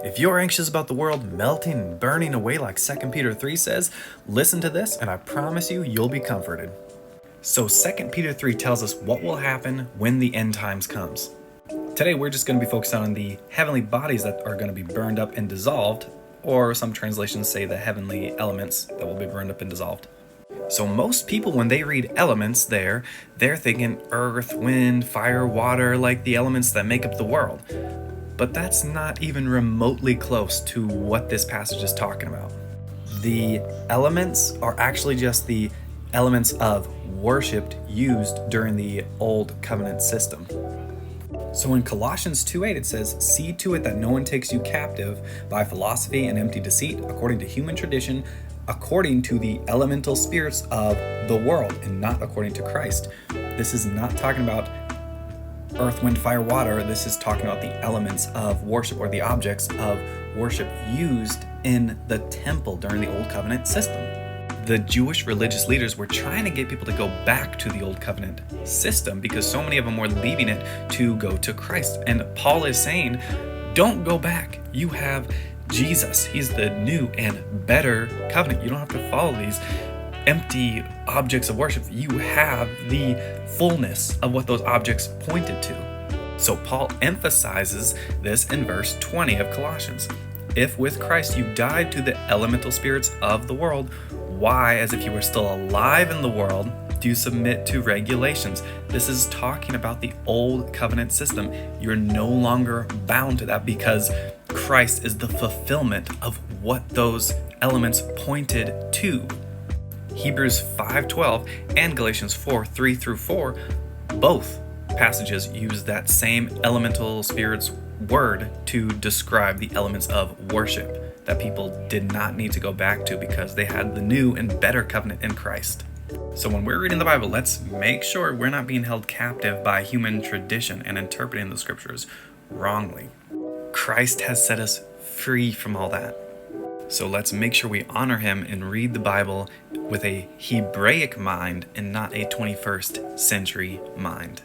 If you're anxious about the world melting and burning away like 2 Peter 3 says, listen to this and I promise you'll be comforted. So 2 Peter 3 tells us what will happen when the end times comes. Today we're just going to be focused on the heavenly bodies that are going to be burned up and dissolved, or some translations say the heavenly elements that will be burned up and dissolved. So most people, when they read elements they're thinking earth, wind, fire, water, like the elements that make up the world. But that's not even remotely close to what this passage is talking about. The elements are actually just the elements of worship used during the Old Covenant system. So in Colossians 2:8 it says, "See to it that no one takes you captive by philosophy and empty deceit, according to human tradition, according to the elemental spirits of the world, and not according to Christ." This is not talking about earth, wind, fire, water. This is talking about the elements of worship, or the objects of worship used in the temple during the Old Covenant system. The Jewish religious leaders were trying to get people to go back to the Old Covenant system because so many of them were leaving it to go to Christ. And Paul is saying, don't go back. You have Jesus. He's the new and better covenant. You don't have to follow these empty objects of worship. You have the fullness of what those objects pointed to. So Paul emphasizes this in verse 20 of Colossians. If with Christ you died to the elemental spirits of the world, why, as if you were still alive in the world, do you submit to regulations? This is talking about the Old Covenant system. You're no longer bound to that because Christ is the fulfillment of what those elements pointed to. Hebrews 5:12 and Galatians 4:3-4, both passages use that same elemental spirits word to describe the elements of worship that people did not need to go back to because they had the new and better covenant in Christ. So when we're reading the Bible, let's make sure we're not being held captive by human tradition and interpreting the scriptures wrongly. Christ has set us free from all that. So let's make sure we honor him and read the Bible with a Hebraic mind and not a 21st century mind.